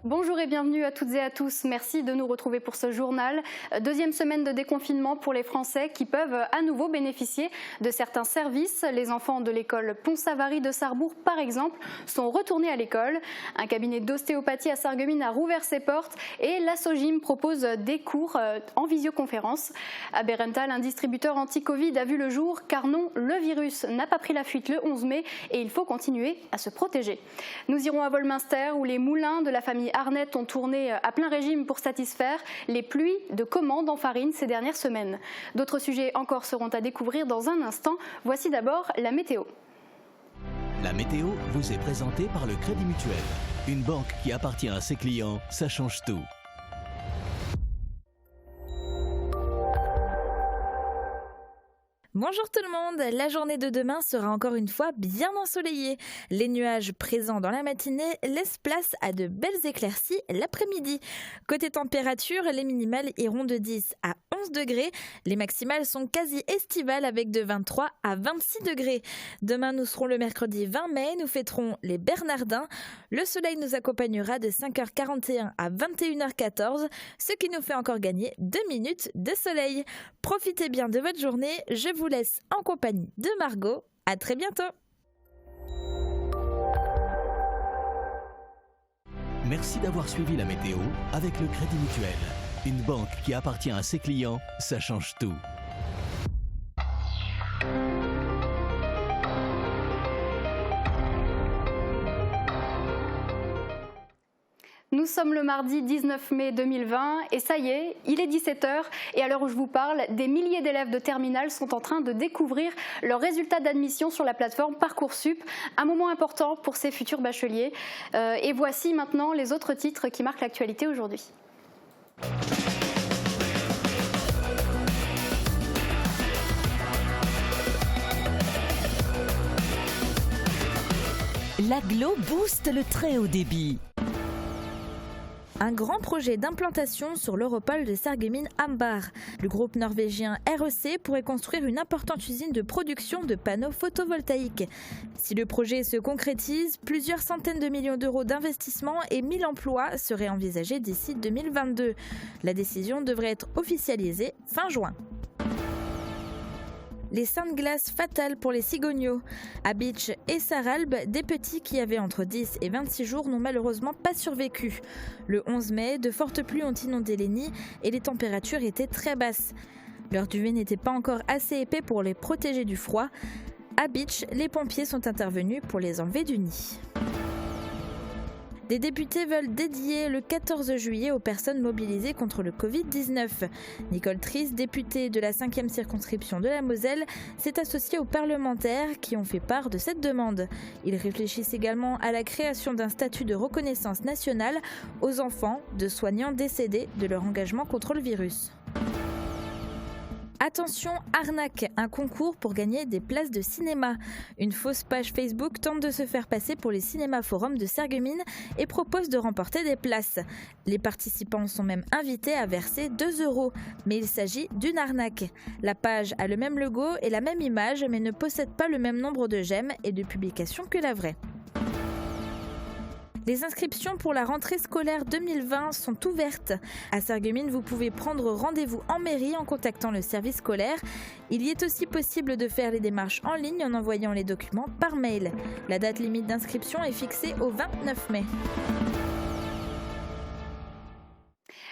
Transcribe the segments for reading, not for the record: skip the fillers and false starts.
Bonjour et bienvenue à toutes et à tous. Merci de nous retrouver pour ce journal. Deuxième semaine de déconfinement pour les Français qui peuvent à nouveau bénéficier de certains services. Les enfants de l'école Pont-Savary de Sarrebourg, par exemple, sont retournés à l'école. Un cabinet d'ostéopathie à Sarreguemines a rouvert ses portes et la SOGIM propose des cours en visioconférence. À Bérenthal, un distributeur anti-Covid a vu le jour car non, le virus n'a pas pris la fuite le 11 mai et il faut continuer à se protéger. Nous irons à Volminster où les moulins de la famille Arnett ont tourné à plein régime pour satisfaire les pluies de commandes en farine ces dernières semaines. D'autres sujets encore seront à découvrir dans un instant. Voici d'abord la météo. La météo vous est présentée par le Crédit Mutuel. Une banque qui appartient à ses clients, ça change tout. Bonjour tout le monde, la journée de demain sera encore une fois bien ensoleillée. Les nuages présents dans la matinée laissent place à de belles éclaircies l'après-midi. Côté température, les minimales iront de 10 à 11 degrés. Les maximales sont quasi estivales avec de 23 à 26 degrés. Demain, nous serons le mercredi 20 mai, nous fêterons les Bernardins. Le soleil nous accompagnera de 5h41 à 21h14, ce qui nous fait encore gagner 2 minutes de soleil. Profitez bien de votre journée, je vous laisse en compagnie de Margot. À très bientôt. Merci d'avoir suivi la météo avec le Crédit Mutuel. Une banque qui appartient à ses clients, ça change tout. Nous sommes le mardi 19 mai 2020 et ça y est, il est 17h et à l'heure où je vous parle, des milliers d'élèves de terminale sont en train de découvrir leurs résultats d'admission sur la plateforme Parcoursup, un moment important pour ces futurs bacheliers. Et voici maintenant les autres titres qui marquent l'actualité aujourd'hui. L'Aglo booste le très haut débit. Un grand projet d'implantation sur l'Europole de Sarreguemines-Hambar. Le groupe norvégien REC pourrait construire une importante usine de production de panneaux photovoltaïques. Si le projet se concrétise, plusieurs centaines de millions d'euros d'investissement et 1000 emplois seraient envisagés d'ici 2022. La décision devrait être officialisée fin juin. Les saintes glaces fatales pour les cigogneaux. À Bitche et Sarralbe, des petits qui avaient entre 10 et 26 jours n'ont malheureusement pas survécu. Le 11 mai, de fortes pluies ont inondé les nids et les températures étaient très basses. Leur duvet n'était pas encore assez épais pour les protéger du froid. À Bitche, les pompiers sont intervenus pour les enlever du nid. Des députés veulent dédier le 14 juillet aux personnes mobilisées contre le Covid-19. Nicole Triss, députée de la 5e circonscription de la Moselle, s'est associée aux parlementaires qui ont fait part de cette demande. Ils réfléchissent également à la création d'un statut de reconnaissance nationale aux enfants de soignants décédés de leur engagement contre le virus. Attention, arnaque, un concours pour gagner des places de cinéma. Une fausse page Facebook tente de se faire passer pour les cinémas forums de Sarreguemines et propose de remporter des places. Les participants sont même invités à verser 2 €, mais il s'agit d'une arnaque. La page a le même logo et la même image, mais ne possède pas le même nombre de j'aime et de publications que la vraie. Les inscriptions pour la rentrée scolaire 2020 sont ouvertes. À Sarreguemines, vous pouvez prendre rendez-vous en mairie en contactant le service scolaire. Il y est aussi possible de faire les démarches en ligne en envoyant les documents par mail. La date limite d'inscription est fixée au 29 mai.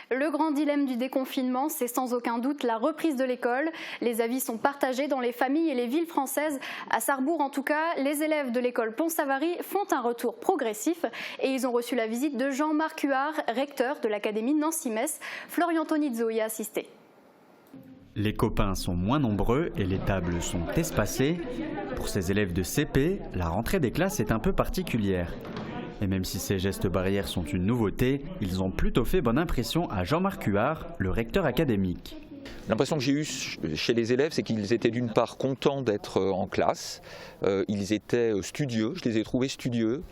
Le grand dilemme du déconfinement, c'est sans aucun doute la reprise de l'école. Les avis sont partagés dans les familles et les villes françaises. À Sarrebourg, en tout cas, les élèves de l'école Pont-Savary font un retour progressif et ils ont reçu la visite de Jean-Marc Huard, recteur de l'académie Nancy-Metz. Florian Tonizzo y a assisté. Les copains sont moins nombreux et les tables sont espacées. Pour ces élèves de CP, la rentrée des classes est un peu particulière. Et même si ces gestes barrières sont une nouveauté, ils ont plutôt fait bonne impression à Jean-Marc Huard, le recteur académique. L'impression que j'ai eue chez les élèves, c'est qu'ils étaient d'une part contents d'être en classe, ils étaient studieux, je les ai trouvés studieux,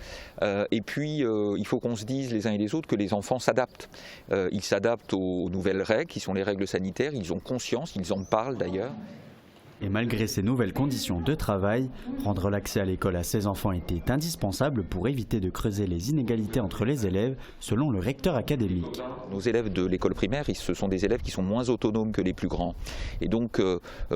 et puis il faut qu'on se dise les uns et les autres que les enfants s'adaptent. Ils s'adaptent aux nouvelles règles qui sont les règles sanitaires, ils ont conscience, ils en parlent d'ailleurs. Et malgré ces nouvelles conditions de travail, rendre l'accès à l'école à ces enfants était indispensable pour éviter de creuser les inégalités entre les élèves, selon le recteur académique. Nos élèves de l'école primaire, ce sont des élèves qui sont moins autonomes que les plus grands. Et donc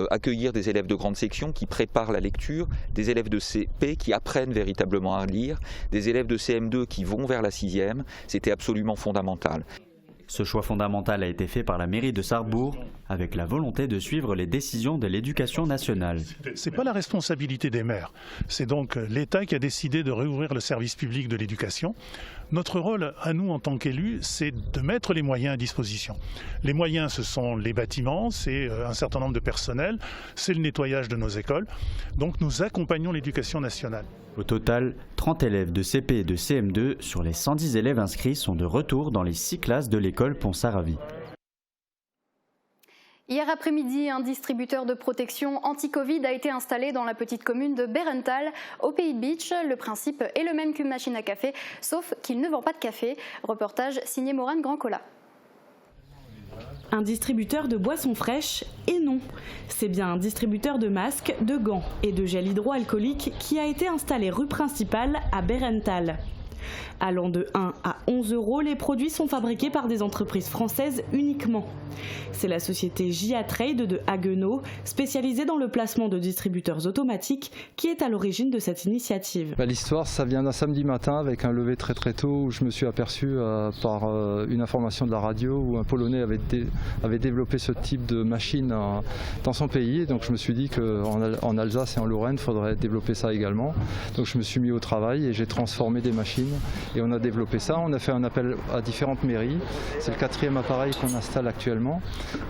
accueillir des élèves de grande section qui préparent la lecture, des élèves de CP qui apprennent véritablement à lire, des élèves de CM2 qui vont vers la 6e, c'était absolument fondamental. Ce choix fondamental a été fait par la mairie de Sarrebourg, avec la volonté de suivre les décisions de l'éducation nationale. Ce n'est pas la responsabilité des maires. C'est donc l'État qui a décidé de réouvrir le service public de l'éducation. Notre rôle, à nous en tant qu'élus, c'est de mettre les moyens à disposition. Les moyens, ce sont les bâtiments, c'est un certain nombre de personnels, c'est le nettoyage de nos écoles. Donc nous accompagnons l'éducation nationale. Au total, 30 élèves de CP et de CM2 sur les 110 élèves inscrits sont de retour dans les 6 classes de l'école Pont-Saravi. Hier après-midi, un distributeur de protection anti-Covid a été installé dans la petite commune de Berenthal, au Pays de Bitche. Le principe est le même qu'une machine à café, sauf qu'il ne vend pas de café. Reportage signé Morane Grand-Cola. Un distributeur de boissons fraîches, et non. C'est bien un distributeur de masques, de gants et de gel hydroalcoolique qui a été installé rue principale à Berenthal. Allant de 1 à 11 €, les produits sont fabriqués par des entreprises françaises uniquement. C'est la société JA Trade de Haguenau, spécialisée dans le placement de distributeurs automatiques, qui est à l'origine de cette initiative. L'histoire, ça vient d'un samedi matin avec un lever très très tôt où je me suis aperçu par une information de la radio où un Polonais avait développé ce type de machine dans son pays. Donc je me suis dit qu'en Alsace et en Lorraine, il faudrait développer ça également. Donc je me suis mis au travail et j'ai transformé des machines. Et on a développé ça, on a fait un appel à différentes mairies. C'est le 4e appareil qu'on installe actuellement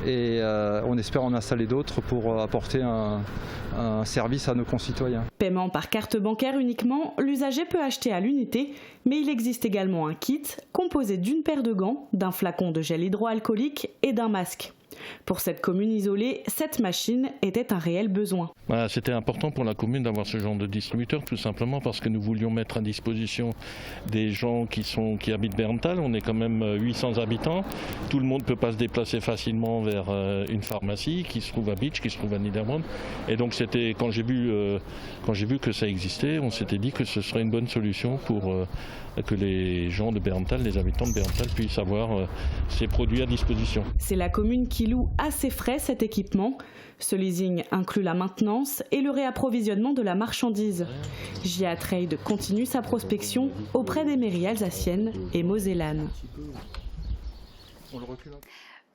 et on espère en installer d'autres pour apporter un service à nos concitoyens. Paiement par carte bancaire uniquement, l'usager peut acheter à l'unité, mais il existe également un kit composé d'une paire de gants, d'un flacon de gel hydroalcoolique et d'un masque. Pour cette commune isolée, cette machine était un réel besoin. C'était important pour la commune d'avoir ce genre de distributeur, tout simplement parce que nous voulions mettre à disposition des gens qui habitent Berenthal. On est quand même 800 habitants. Tout le monde ne peut pas se déplacer facilement vers une pharmacie qui se trouve à Bitche, qui se trouve à Niederbronn. Et donc quand j'ai vu que ça existait, on s'était dit que ce serait une bonne solution pour que les gens de Berenthal, les habitants de Berenthal puissent avoir ces produits à disposition. C'est la commune qui loue à ses frais cet équipement. Ce leasing inclut la maintenance et le réapprovisionnement de la marchandise. JA Trade continue sa prospection auprès des mairies alsaciennes et mosellanes.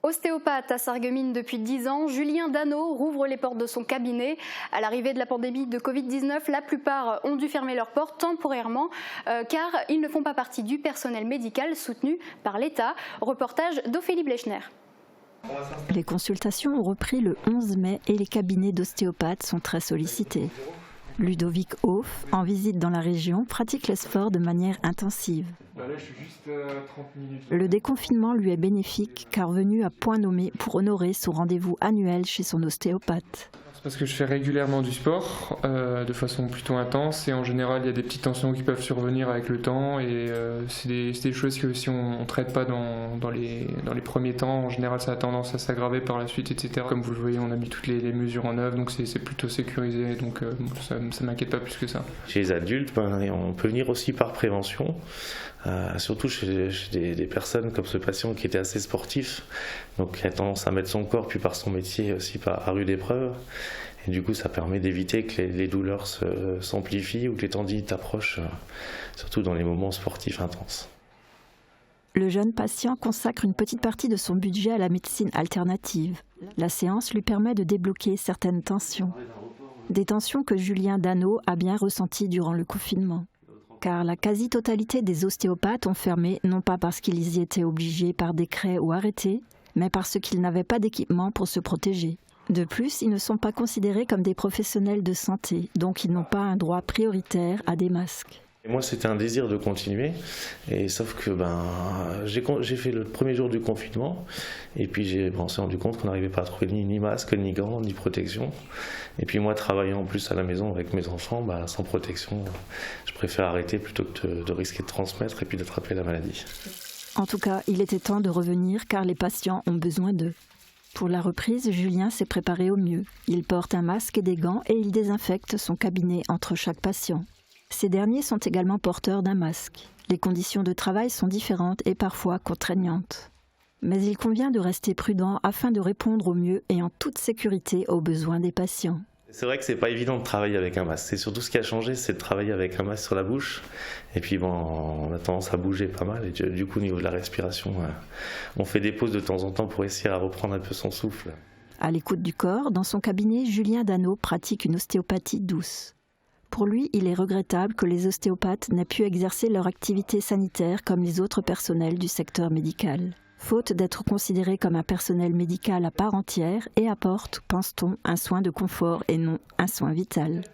Ostéopathe à Sarreguemines depuis 10 ans, Julien Dano rouvre les portes de son cabinet. À l'arrivée de la pandémie de Covid-19, la plupart ont dû fermer leurs portes temporairement car ils ne font pas partie du personnel médical soutenu par l'État. Reportage d'Ophélie Blechner. Les consultations ont repris le 11 mai et les cabinets d'ostéopathes sont très sollicités. Ludovic Hoff, en visite dans la région, pratique le sport de manière intensive. Le déconfinement lui est bénéfique car venu à point nommé pour honorer son rendez-vous annuel chez son ostéopathe. Parce que je fais régulièrement du sport de façon plutôt intense et en général il y a des petites tensions qui peuvent survenir avec le temps et c'est des choses que si on ne traite pas dans les premiers temps, en général ça a tendance à s'aggraver par la suite, etc. Comme vous le voyez, on a mis toutes les mesures en œuvre donc c'est plutôt sécurisé donc ça ne m'inquiète pas plus que ça. Chez les adultes, on peut venir aussi par prévention. Surtout chez des personnes comme ce patient qui était assez sportif, donc qui a tendance à mettre son corps, puis par son métier aussi à rude épreuve. Et du coup, ça permet d'éviter que les douleurs s'amplifient ou que les tendinites approchent, surtout dans les moments sportifs intenses. Le jeune patient consacre une petite partie de son budget à la médecine alternative. La séance lui permet de débloquer certaines tensions. Des tensions que Julien Dano a bien ressenties durant le confinement. Car la quasi-totalité des ostéopathes ont fermé, non pas parce qu'ils y étaient obligés par décret ou arrêtés, mais parce qu'ils n'avaient pas d'équipement pour se protéger. De plus, ils ne sont pas considérés comme des professionnels de santé, donc ils n'ont pas un droit prioritaire à des masques. Et moi, c'était un désir de continuer, et sauf que j'ai fait le premier jour du confinement, et puis on s'est rendu compte qu'on n'arrivait pas à trouver ni masque, ni gants, ni protection. Et puis moi, travaillant en plus à la maison avec mes enfants, sans protection, je préfère arrêter plutôt que de risquer de transmettre et puis d'attraper la maladie. En tout cas, il était temps de revenir car les patients ont besoin d'eux. Pour la reprise, Julien s'est préparé au mieux. Il porte un masque et des gants et il désinfecte son cabinet entre chaque patient. Ces derniers sont également porteurs d'un masque. Les conditions de travail sont différentes et parfois contraignantes. Mais il convient de rester prudent afin de répondre au mieux et en toute sécurité aux besoins des patients. C'est vrai que c'est pas évident de travailler avec un masque. C'est surtout ce qui a changé, c'est de travailler avec un masque sur la bouche. Et puis bon, on a tendance à bouger pas mal. Et du coup, au niveau de la respiration, on fait des pauses de temps en temps pour essayer à reprendre un peu son souffle. À l'écoute du corps, dans son cabinet, Julien Dano pratique une ostéopathie douce. Pour lui, il est regrettable que les ostéopathes n'aient pu exercer leur activité sanitaire comme les autres personnels du secteur médical. Faute d'être considéré comme un personnel médical à part entière et apporte, pense-t-on, un soin de confort et non un soin vital.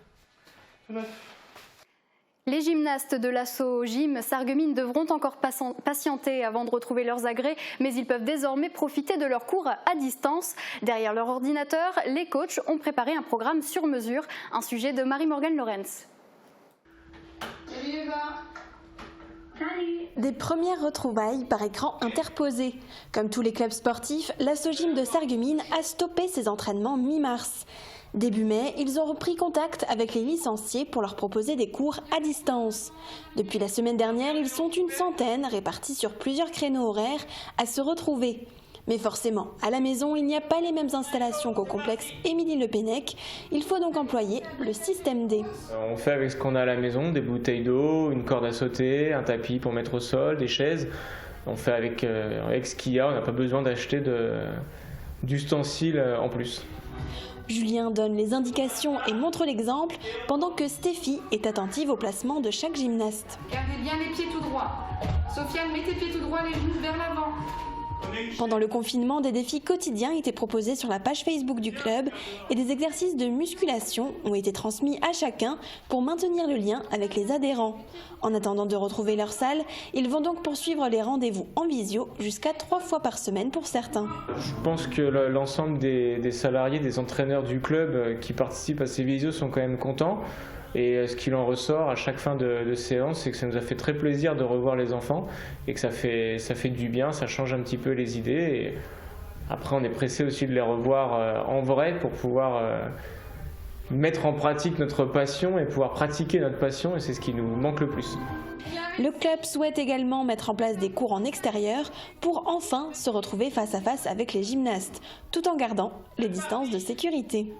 Les gymnastes de l'asso Gym Sarreguemines devront encore patienter avant de retrouver leurs agrès, mais ils peuvent désormais profiter de leurs cours à distance. Derrière leur ordinateur, les coachs ont préparé un programme sur mesure, un sujet de Marie-Morgane Lorenz. Salut Eva. Des premières retrouvailles par écran interposé. Comme tous les clubs sportifs, l'asso Gym de Sarreguemines a stoppé ses entraînements mi-mars. Début mai, ils ont repris contact avec les licenciés pour leur proposer des cours à distance. Depuis la semaine dernière, ils sont une centaine répartis sur plusieurs créneaux horaires à se retrouver. Mais forcément, à la maison, il n'y a pas les mêmes installations qu'au complexe Émilie-Le Pennec. Il faut donc employer le système D. On fait avec ce qu'on a à la maison, des bouteilles d'eau, une corde à sauter, un tapis pour mettre au sol, des chaises. On fait avec ce qu'il y a, on n'a pas besoin d'acheter d'ustensiles en plus. Julien donne les indications et montre l'exemple pendant que Stéphie est attentive au placement de chaque gymnaste. Gardez bien les pieds tout droits. Sofiane, mets tes pieds tout droits, les genoux vers l'avant. Pendant le confinement, des défis quotidiens étaient proposés sur la page Facebook du club et des exercices de musculation ont été transmis à chacun pour maintenir le lien avec les adhérents. En attendant de retrouver leur salle, ils vont donc poursuivre les rendez-vous en visio jusqu'à 3 fois par semaine pour certains. Je pense que l'ensemble des salariés, des entraîneurs du club qui participent à ces visios sont quand même contents. Et ce qu'il en ressort à chaque fin de séance, c'est que ça nous a fait très plaisir de revoir les enfants et que ça fait du bien, ça change un petit peu les idées. Et après, on est pressé aussi de les revoir en vrai pour pouvoir mettre en pratique notre passion et pouvoir pratiquer notre passion, et c'est ce qui nous manque le plus. Le club souhaite également mettre en place des cours en extérieur pour enfin se retrouver face à face avec les gymnastes, tout en gardant les distances de sécurité.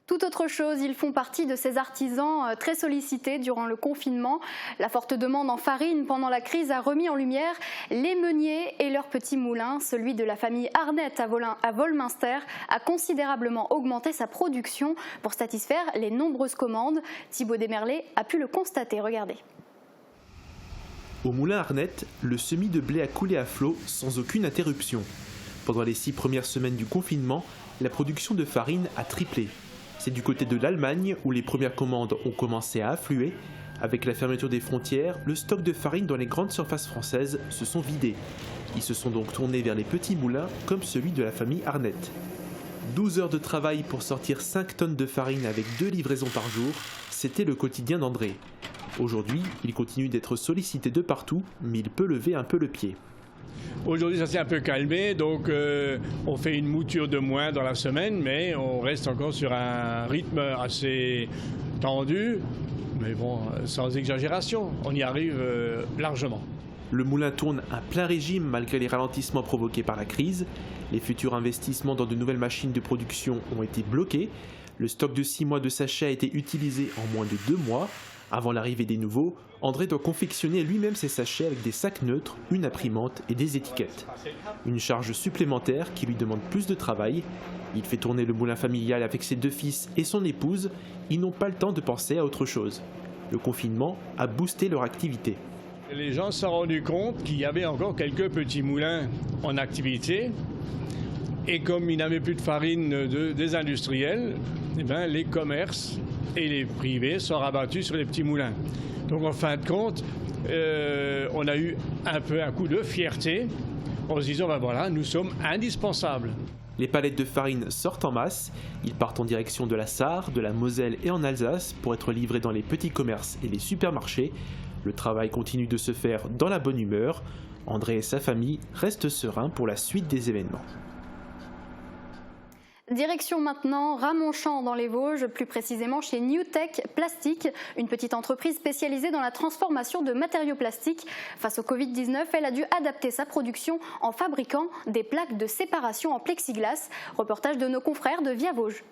Tout autre chose, ils font partie de ces artisans très sollicités durant le confinement. La forte demande en farine pendant la crise a remis en lumière les meuniers et leurs petits moulins. Celui de la famille Arnett à Volminster a considérablement augmenté sa production pour satisfaire les nombreuses commandes. Thibaut Desmerlet a pu le constater, regardez. Au moulin Arnett, le semis de blé a coulé à flot sans aucune interruption. Pendant les 6 premières semaines du confinement, la production de farine a triplé. C'est du côté de l'Allemagne où les premières commandes ont commencé à affluer. Avec la fermeture des frontières, le stock de farine dans les grandes surfaces françaises se sont vidés. Ils se sont donc tournés vers les petits moulins comme celui de la famille Arnett. 12 heures de travail pour sortir 5 tonnes de farine avec 2 livraisons par jour, c'était le quotidien d'André. Aujourd'hui, il continue d'être sollicité de partout, mais il peut lever un peu le pied. Aujourd'hui, ça s'est un peu calmé, donc on fait une mouture de moins dans la semaine, mais on reste encore sur un rythme assez tendu, mais bon, sans exagération, on y arrive largement. Le moulin tourne à plein régime malgré les ralentissements provoqués par la crise. Les futurs investissements dans de nouvelles machines de production ont été bloqués. Le stock de 6 mois de sachets a été utilisé en moins de 2 mois. Avant l'arrivée des nouveaux, André doit confectionner lui-même ses sachets avec des sacs neutres, une imprimante et des étiquettes. Une charge supplémentaire qui lui demande plus de travail. Il fait tourner le moulin familial avec ses 2 fils et son épouse. Ils n'ont pas le temps de penser à autre chose. Le confinement a boosté leur activité. Les gens se sont rendus compte qu'il y avait encore quelques petits moulins en activité. Et comme ils n'avaient plus de farine des industriels, eh bien, les commerces et les privés sont rabattus sur les petits moulins. Donc en fin de compte, on a eu un peu un coup de fierté en se disant, ben voilà, nous sommes indispensables. Les palettes de farine sortent en masse, ils partent en direction de la Sarre, de la Moselle et en Alsace pour être livrés dans les petits commerces et les supermarchés. Le travail continue de se faire dans la bonne humeur. André et sa famille restent sereins pour la suite des événements. Direction maintenant Ramonchamp dans les Vosges, plus précisément chez Newtech Plastic, une petite entreprise spécialisée dans la transformation de matériaux plastiques. Face au Covid-19, elle a dû adapter sa production en fabriquant des plaques de séparation en plexiglas. Reportage de nos confrères de Via Vosges.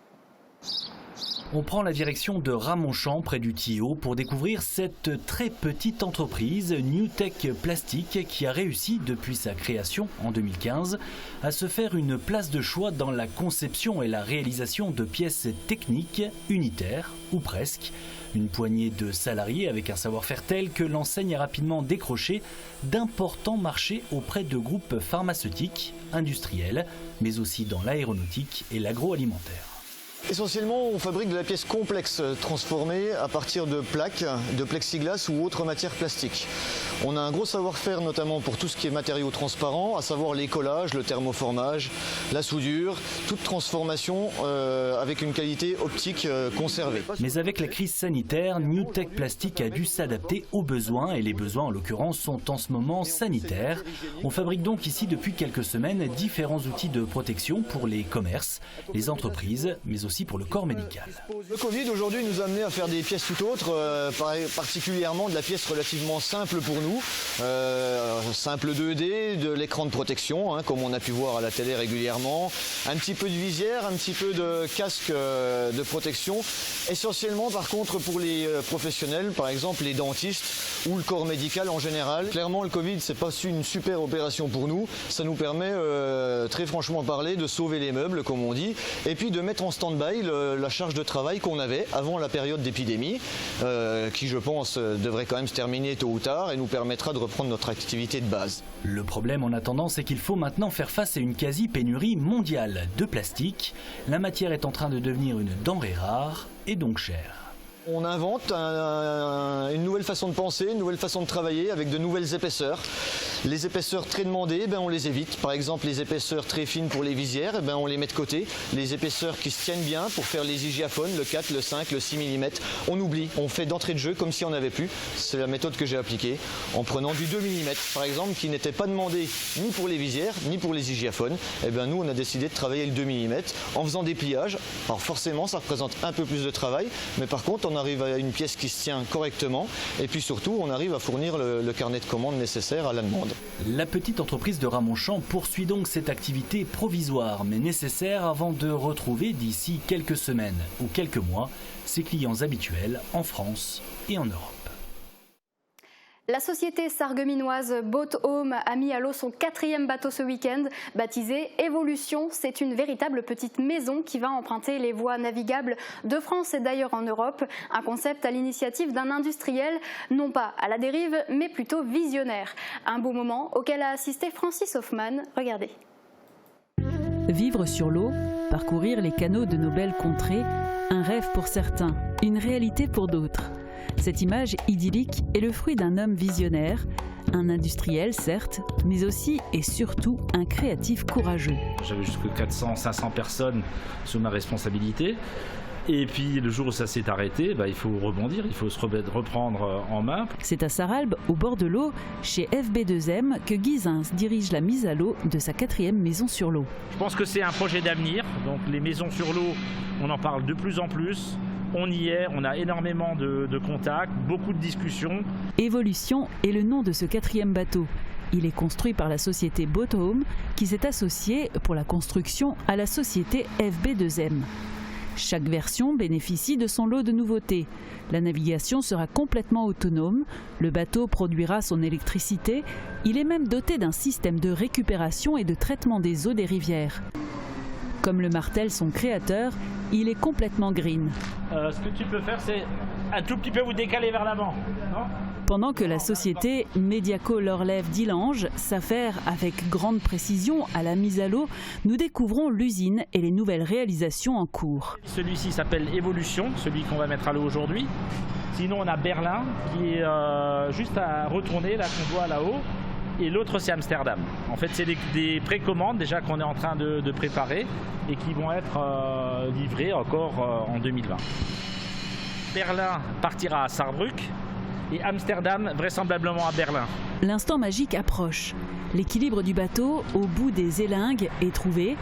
On prend la direction de Ramonchamp, près du Thillot, pour découvrir cette très petite entreprise Newtech Plastic qui a réussi, depuis sa création en 2015, à se faire une place de choix dans la conception et la réalisation de pièces techniques unitaires, ou presque. Une poignée de salariés avec un savoir-faire tel que l'enseigne a rapidement décroché d'importants marchés auprès de groupes pharmaceutiques, industriels, mais aussi dans l'aéronautique et l'agroalimentaire. Essentiellement, on fabrique de la pièce complexe transformée à partir de plaques, de plexiglas ou autres matières plastiques. On a un gros savoir-faire notamment pour tout ce qui est matériaux transparents, à savoir les collages, le thermoformage, la soudure, toute transformation avec une qualité optique conservée. Mais avec la crise sanitaire, Newtech Plastic a dû s'adapter aux besoins et les besoins en l'occurrence sont en ce moment sanitaires. On fabrique donc ici depuis quelques semaines différents outils de protection pour les commerces, les entreprises, mais aussi pour le corps médical. Le Covid aujourd'hui nous a amené à faire des pièces tout autres, particulièrement de la pièce relativement simple pour nous, simple 2D, de l'écran de protection, comme on a pu voir à la télé régulièrement, un petit peu de visière, un petit peu de casque de protection, essentiellement par contre pour les professionnels, par exemple les dentistes ou le corps médical en général. Clairement le Covid c'est pas une super opération pour nous, ça nous permet très franchement parler de sauver les meubles comme on dit, et puis de mettre en stand-by la charge de travail qu'on avait avant la période d'épidémie, qui je pense devrait quand même se terminer tôt ou tard et nous permettra de reprendre notre activité de base. Le problème en attendant, c'est qu'il faut maintenant faire face à une quasi-pénurie mondiale de plastique. La matière est en train de devenir une denrée rare et donc chère. On invente une nouvelle façon de penser, une nouvelle façon de travailler avec de nouvelles épaisseurs. Les épaisseurs très demandées, on les évite. Par exemple, les épaisseurs très fines pour les visières, on les met de côté. Les épaisseurs qui se tiennent bien pour faire les hygiaphones, le 4, le 5, le 6 mm, on oublie. On fait d'entrée de jeu comme si on n'avait plus. C'est la méthode que j'ai appliquée en prenant du 2 mm, par exemple, qui n'était pas demandé ni pour les visières, ni pour les hygiaphones. Nous, on a décidé de travailler le 2 mm en faisant des pliages. Alors forcément, ça représente un peu plus de travail, mais par contre, on arrive à une pièce qui se tient correctement et puis surtout on arrive à fournir le carnet de commandes nécessaire à la demande. La petite entreprise de Ramonchamp poursuit donc cette activité provisoire mais nécessaire avant de retrouver d'ici quelques semaines ou quelques mois ses clients habituels en France et en Europe. La société sarregueminoise Boat Home a mis à l'eau son 4e bateau ce week-end, baptisé Évolution. C'est une véritable petite maison qui va emprunter les voies navigables de France et d'ailleurs en Europe. Un concept à l'initiative d'un industriel, non pas à la dérive, mais plutôt visionnaire. Un beau moment auquel a assisté Francis Hoffman. Regardez. Vivre sur l'eau, parcourir les canaux de nos belles contrées, un rêve pour certains, une réalité pour d'autres. Cette image idyllique est le fruit d'un homme visionnaire, un industriel certes, mais aussi et surtout un créatif courageux. J'avais jusque 400-500 personnes sous ma responsabilité. Et puis le jour où ça s'est arrêté, il faut rebondir, il faut se reprendre en main. C'est à Sarralbe, au bord de l'eau, chez FB2M, que Guy Zins dirige la mise à l'eau de sa 4e maison sur l'eau. Je pense que c'est un projet d'avenir, donc les maisons sur l'eau, on en parle de plus en plus. On y est, on a énormément de contacts, beaucoup de discussions. Évolution est le nom de ce 4e bateau. Il est construit par la société Boat Home qui s'est associée pour la construction à la société FB2M. Chaque version bénéficie de son lot de nouveautés. La navigation sera complètement autonome, le bateau produira son électricité, il est même doté d'un système de récupération et de traitement des eaux des rivières. Comme le martèle son créateur, il est complètement green. Ce que tu peux faire, c'est un tout petit peu vous décaler vers l'avant. Pendant que la société Mediaco l'Orlève d'Illange s'affaire avec grande précision à la mise à l'eau, nous découvrons l'usine et les nouvelles réalisations en cours. Celui-ci s'appelle Évolution, celui qu'on va mettre à l'eau aujourd'hui. Sinon, on a Berlin qui est juste à retourner, là qu'on voit là-haut. Et l'autre, c'est Amsterdam. En fait, c'est des précommandes déjà qu'on est en train de préparer et qui vont être livrées encore en 2020. Berlin partira à Saarbrück et Amsterdam vraisemblablement à Berlin. l'instant magique approche. L'équilibre du bateau au bout des élingues est trouvé.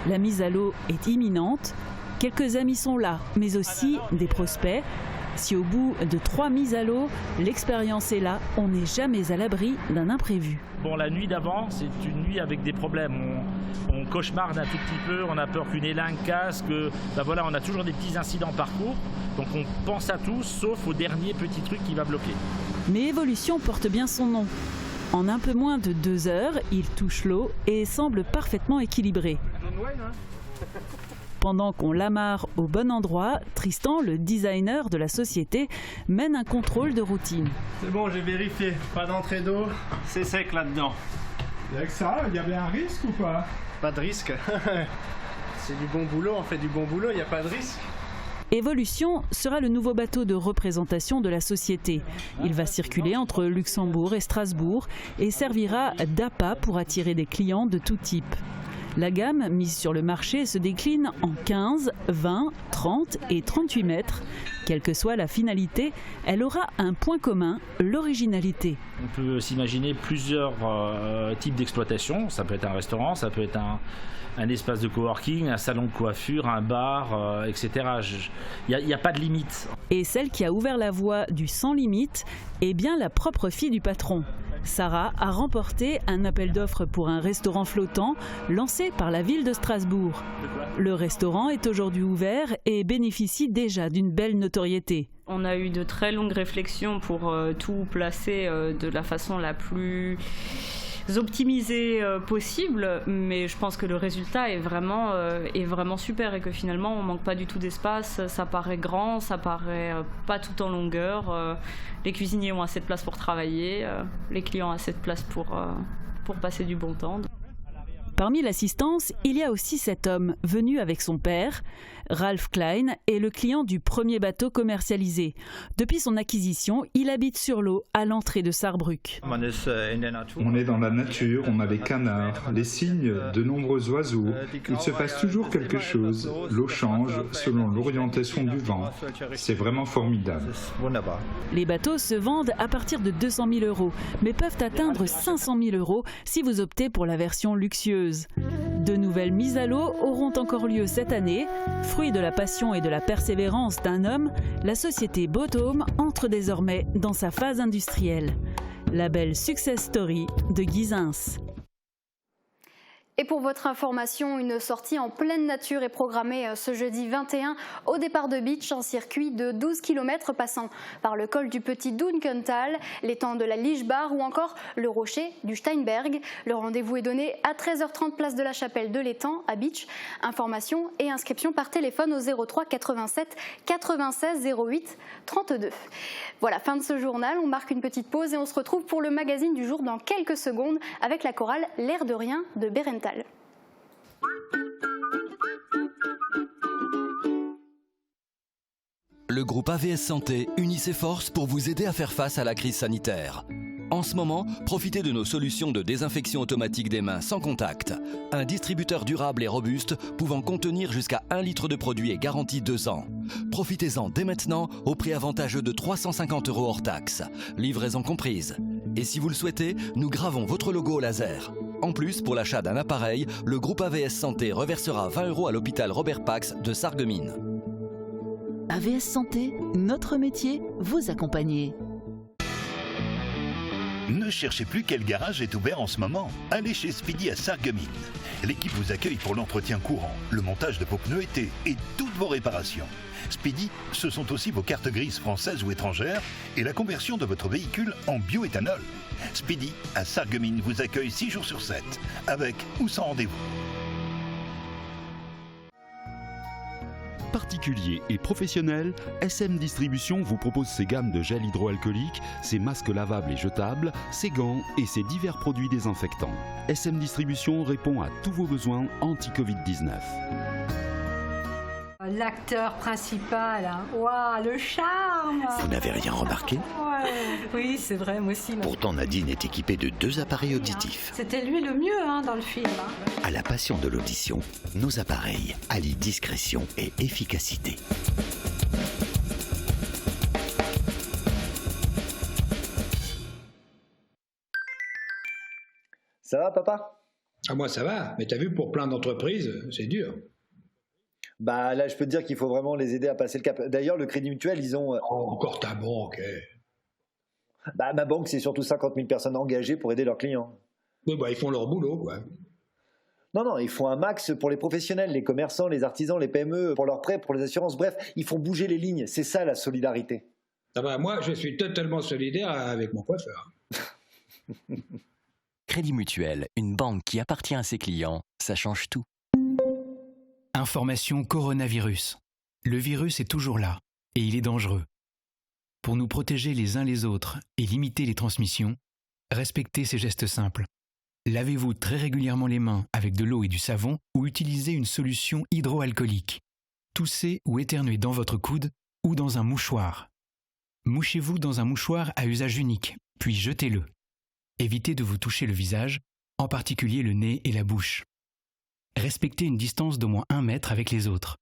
La mise à l'eau est imminente. Quelques amis sont là, mais aussi des prospects. Si au bout de 3 mises à l'eau, l'expérience est là, on n'est jamais à l'abri d'un imprévu. Bon, la nuit d'avant, c'est une nuit avec des problèmes. On cauchemarde un tout petit peu, on a peur qu'une élingue casse, on a toujours des petits incidents en parcours. Donc on pense à tout, sauf au dernier petit truc qui va bloquer. Mais Evolution porte bien son nom. En un peu moins de 2 heures, il touche l'eau et semble parfaitement équilibré. Pendant qu'on l'amarre au bon endroit, Tristan, le designer de la société, mène un contrôle de routine. C'est bon, j'ai vérifié. Pas d'entrée d'eau, c'est sec là-dedans. Il y a que ça, il y avait un risque ou pas? Pas de risque. C'est du bon boulot, on fait du bon boulot, il n'y a pas de risque. Evolution sera le nouveau bateau de représentation de la société. Il va circuler entre Luxembourg et Strasbourg et servira d'appât pour attirer des clients de tout type. La gamme mise sur le marché se décline en 15, 20, 30 et 38 mètres. Quelle que soit la finalité, elle aura un point commun, l'originalité. On peut s'imaginer plusieurs types d'exploitation. Ça peut être un restaurant, ça peut être un espace de coworking, un salon de coiffure, un bar, etc. Il n'y a pas de limite. Et celle qui a ouvert la voie du sans limite est bien la propre fille du patron. Sarah a remporté un appel d'offres pour un restaurant flottant lancé par la ville de Strasbourg. Le restaurant est aujourd'hui ouvert et bénéficie déjà d'une belle notoriété. On a eu de très longues réflexions pour tout placer de la façon la plus optimisée possible, mais je pense que le résultat est vraiment super et que finalement on manque pas du tout d'espace. Ça paraît grand, ça paraît pas tout en longueur. Les cuisiniers ont assez de place pour travailler, les clients ont assez de place pour passer du bon temps. Parmi l'assistance, il y a aussi cet homme venu avec son père. Ralph Klein est le client du premier bateau commercialisé. Depuis son acquisition, il habite sur l'eau à l'entrée de Saarbrück. On est dans la nature, on a les canards, les cygnes, de nombreux oiseaux. Il se passe toujours quelque chose. L'eau change selon l'orientation du vent. C'est vraiment formidable. Les bateaux se vendent à partir de 200 000 €, mais peuvent atteindre 500 000 € si vous optez pour la version luxueuse. De nouvelles mises à l'eau auront encore lieu cette année. Fruit de la passion et de la persévérance d'un homme, la société Bothome entre désormais dans sa phase industrielle. La belle success story de Guy Zins. Et pour votre information, une sortie en pleine nature est programmée ce jeudi 21 au départ de Beach, un circuit de 12 km passant par le col du Petit Dunkental, l'étang de la Lichbar ou encore le rocher du Steinberg. Le rendez-vous est donné à 13h30 place de la Chapelle de l'étang à Beach. Information et inscription par téléphone au 03 87 96 08 32. Voilà, fin de ce journal. On marque une petite pause et on se retrouve pour le magazine du jour dans quelques secondes avec la chorale L'air de rien de Berental. Le groupe AVS Santé unit ses forces pour vous aider à faire face à la crise sanitaire. En ce moment, profitez de nos solutions de désinfection automatique des mains sans contact. Un distributeur durable et robuste pouvant contenir jusqu'à 1 litre de produit et garantie 2 ans. Profitez-en dès maintenant au prix avantageux de 350 € hors taxe. Livraison comprise. Et si vous le souhaitez, nous gravons votre logo au laser. En plus, pour l'achat d'un appareil, le groupe AVS Santé reversera 20 € à l'hôpital Robert Pax de Sarreguemines. AVS Santé, notre métier, vous accompagner. Ne cherchez plus quel garage est ouvert en ce moment. Allez chez Speedy à Sarreguemines. L'équipe vous accueille pour l'entretien courant, le montage de vos pneus été et toutes vos réparations. Speedy, ce sont aussi vos cartes grises françaises ou étrangères et la conversion de votre véhicule en bioéthanol. Speedy à Sarreguemines vous accueille 6 jours sur 7, avec ou sans rendez-vous. Particuliers et professionnels, SM Distribution vous propose ses gammes de gel hydroalcoolique, ses masques lavables et jetables, ses gants et ses divers produits désinfectants. SM Distribution répond à tous vos besoins anti-Covid-19. L'acteur principal, hein. Waouh, le charme! Vous n'avez rien remarqué? Ouais. Oui, c'est vrai, moi aussi. Pourtant, Nadine est équipée de 2 appareils auditifs. C'était lui le mieux dans le film. À la passion de l'audition, nos appareils allient discrétion et efficacité. Ça va, papa? Ah, moi, ça va. Mais t'as vu, pour plein d'entreprises, c'est dur. Bah là, je peux te dire qu'il faut vraiment les aider à passer le cap. D'ailleurs, le Crédit Mutuel, ils ont... Oh, encore ta banque. Bah, ma banque, c'est surtout 50 000 personnes engagées pour aider leurs clients. Oui, bah, ils font leur boulot, quoi. Non, ils font un max pour les professionnels, les commerçants, les artisans, les PME, pour leurs prêts, pour les assurances. Bref, ils font bouger les lignes. C'est ça, la solidarité. Ah bah, moi, je suis totalement solidaire avec mon coiffeur. Crédit Mutuel, une banque qui appartient à ses clients, ça change tout. Information coronavirus. Le virus est toujours là, et il est dangereux. Pour nous protéger les uns les autres et limiter les transmissions, respectez ces gestes simples. Lavez-vous très régulièrement les mains avec de l'eau et du savon ou utilisez une solution hydroalcoolique. Toussez ou éternuez dans votre coude ou dans un mouchoir. Mouchez-vous dans un mouchoir à usage unique, puis jetez-le. Évitez de vous toucher le visage, en particulier le nez et la bouche. Respectez une distance d'au moins 1 mètre avec les autres.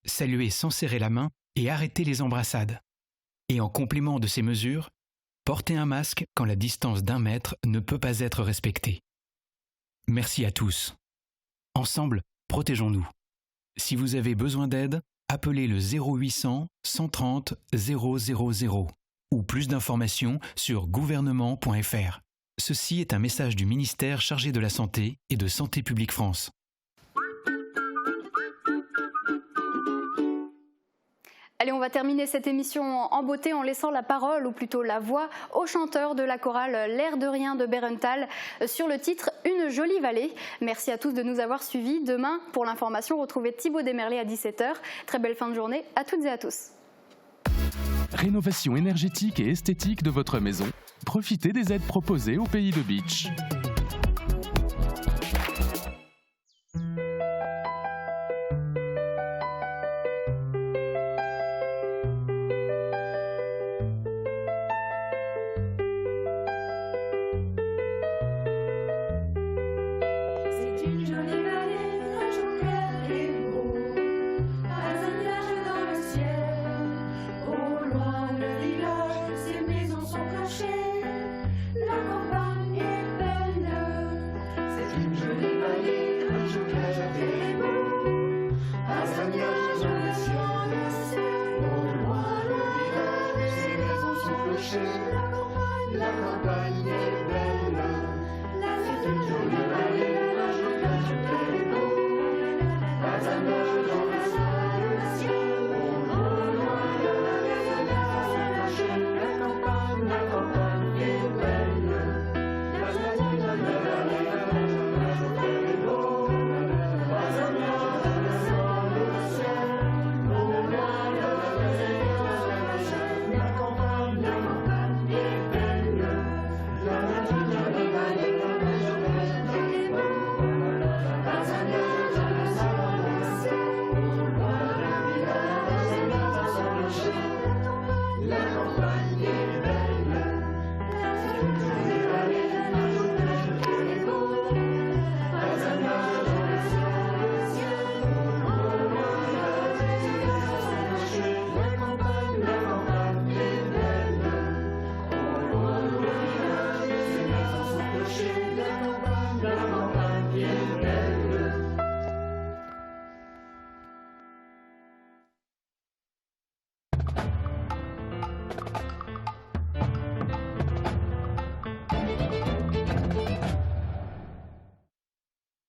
Saluez sans serrer la main et arrêtez les embrassades. Et en complément de ces mesures, portez un masque quand la distance d'1 mètre ne peut pas être respectée. Merci à tous. Ensemble, protégeons-nous. Si vous avez besoin d'aide, appelez le 0800 130 000 ou plus d'informations sur gouvernement.fr. Ceci est un message du ministère chargé de la Santé et de Santé publique France. Allez, on va terminer cette émission en beauté en laissant la parole, ou plutôt la voix, au chanteur de la chorale L'air de rien de Berenthal sur le titre Une jolie vallée. Merci à tous de nous avoir suivis. Demain, pour l'information, retrouvez Thibaut Desmerlet à 17h. Très belle fin de journée à toutes et à tous. Rénovation énergétique et esthétique de votre maison. Profitez des aides proposées au Pays de Beach.